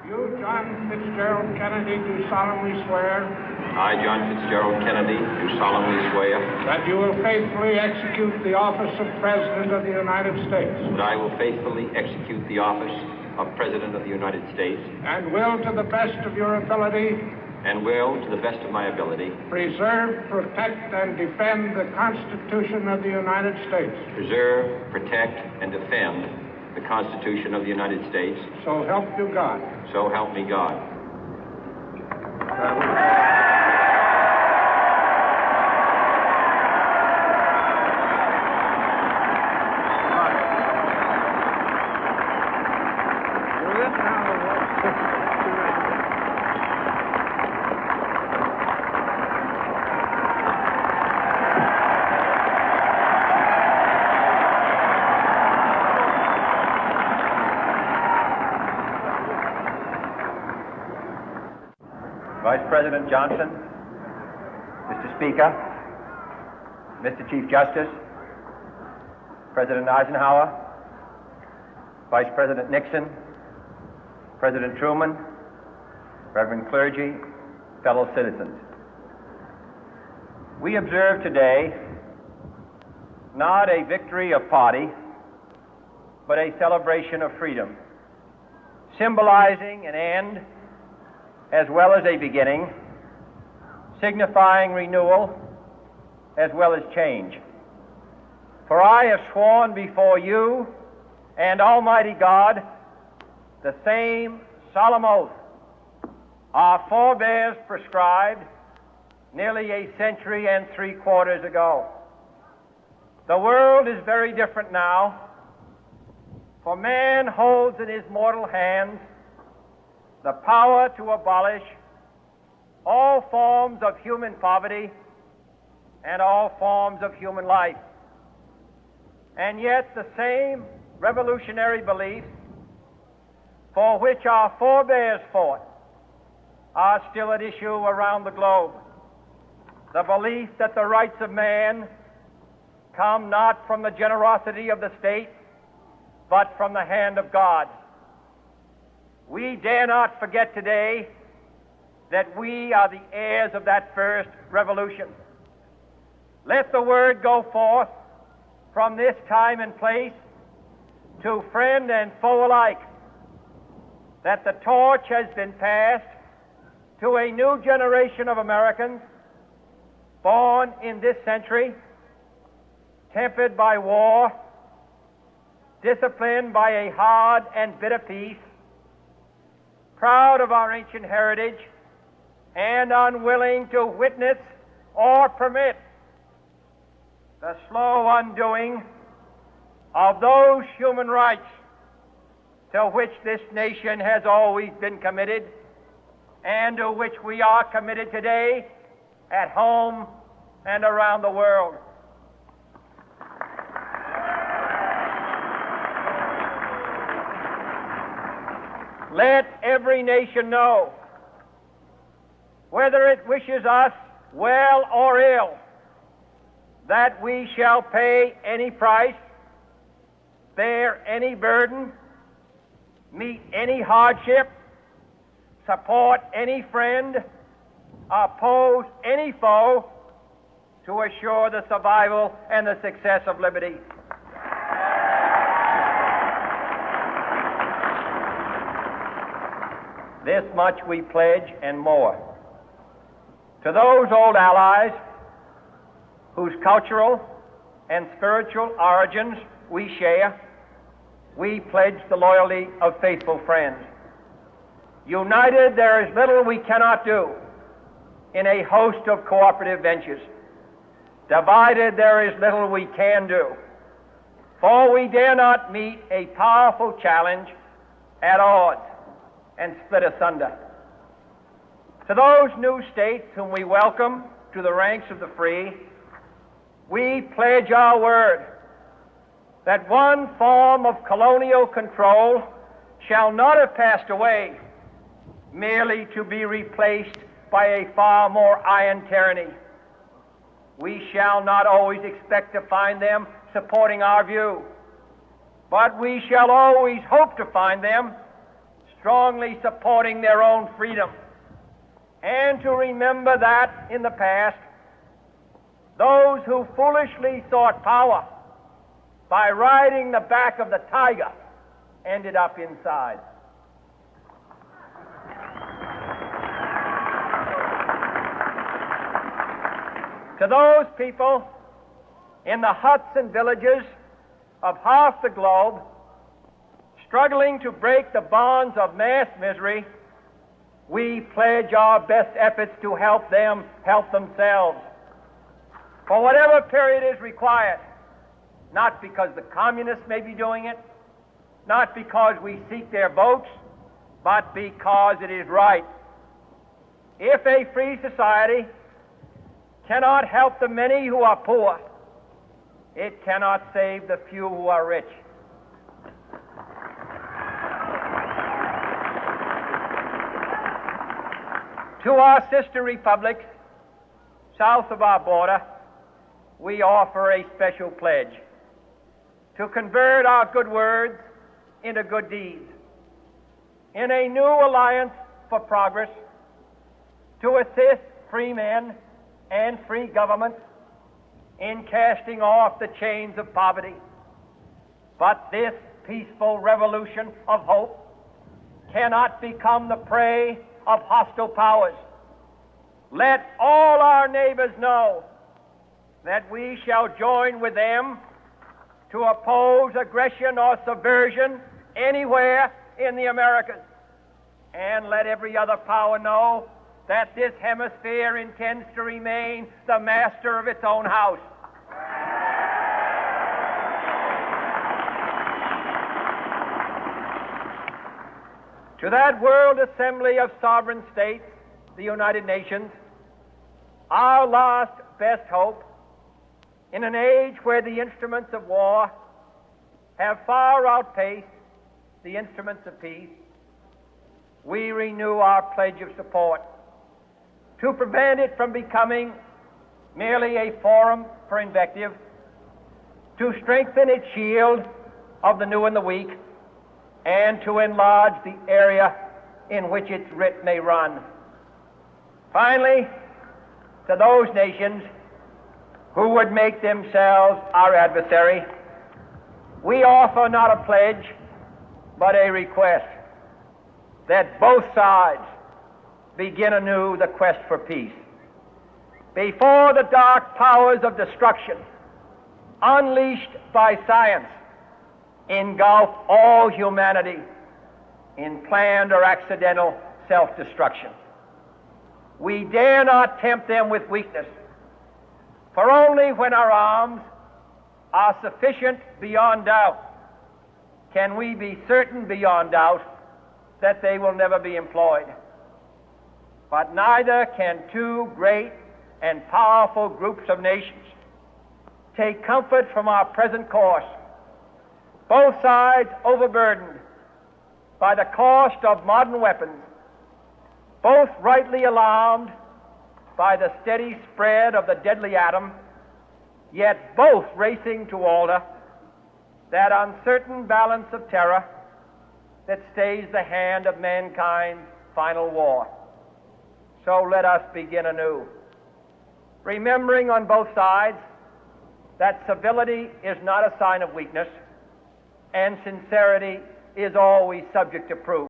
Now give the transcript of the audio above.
You, John Fitzgerald Kennedy, do solemnly swear. I, John Fitzgerald Kennedy, do solemnly swear. That you will faithfully execute the office of President of the United States. That I will faithfully execute the office of President of the United States. And will, to the best of your ability. And will, to the best of my ability. Preserve, protect, and defend the Constitution of the United States. Preserve, protect, and defend the Constitution of the United States. So help you God. So help me God. Vice President Johnson, Mr. Speaker, Mr. Chief Justice, President Eisenhower, Vice President Nixon, President Truman, Reverend clergy, fellow citizens. We observe today not a victory of party, but a celebration of freedom, symbolizing an end as well as a beginning, signifying renewal as well as change. For I have sworn before you and Almighty God the same solemn oath our forebears prescribed nearly a century and 3/4 ago. The world is very different now, for man holds in his mortal hands the power to abolish all forms of human poverty and all forms of human life. And yet the same revolutionary beliefs for which our forebears fought are still at issue around the globe. The belief that the rights of man come not from the generosity of the state, but from the hand of God. We dare not forget today that we are the heirs of that first revolution. Let the word go forth from this time and place to friend and foe alike that the torch has been passed to a new generation of Americans born in this century, tempered by war, disciplined by a hard and bitter peace, proud of our ancient heritage, and unwilling to witness or permit the slow undoing of those human rights to which this nation has always been committed and to which we are committed today at home and around the world. Let every nation know, whether it wishes us well or ill, that we shall pay any price, bear any burden, meet any hardship, support any friend, oppose any foe to assure the survival and the success of liberty. This much we pledge and more. To those old allies whose cultural and spiritual origins we share, we pledge the loyalty of faithful friends. United, there is little we cannot do in a host of cooperative ventures. Divided, there is little we can do, for we dare not meet a powerful challenge at odds and split asunder. To those new states whom we welcome to the ranks of the free, we pledge our word that one form of colonial control shall not have passed away, merely to be replaced by a far more iron tyranny. We shall not always expect to find them supporting our view, but we shall always hope to find them strongly supporting their own freedom, and to remember that in the past, those who foolishly sought power by riding the back of the tiger ended up inside. To those people in the huts and villages of half the globe struggling to break the bonds of mass misery, we pledge our best efforts to help them help themselves for whatever period is required, not because the communists may be doing it, not because we seek their votes, but because it is right. If a free society cannot help the many who are poor, it cannot save the few who are rich. To our sister republics south of our border, we offer a special pledge to convert our good words into good deeds, in a new alliance for progress, to assist free men and free governments in casting off the chains of poverty. But this peaceful revolution of hope cannot become the prey of hostile powers. Let all our neighbors know that we shall join with them to oppose aggression or subversion anywhere in the Americas. And let every other power know that this hemisphere intends to remain the master of its own house. To that World Assembly of Sovereign States, the United Nations, our last best hope, in an age where the instruments of war have far outpaced the instruments of peace, we renew our pledge of support to prevent it from becoming merely a forum for invective, to strengthen its shield of the new and the weak, and to enlarge the area in which its writ may run. Finally, to those nations who would make themselves our adversary, we offer not a pledge, but a request that both sides begin anew the quest for peace. Before the dark powers of destruction, unleashed by science, engulf all humanity in planned or accidental self-destruction, we dare not tempt them with weakness, for only when our arms are sufficient beyond doubt can we be certain beyond doubt that they will never be employed. But neither can two great and powerful groups of nations take comfort from our present course, both sides overburdened by the cost of modern weapons, both rightly alarmed by the steady spread of the deadly atom, yet both racing to alter that uncertain balance of terror that stays the hand of mankind's final war. So let us begin anew, remembering on both sides that civility is not a sign of weakness, and sincerity is always subject to proof.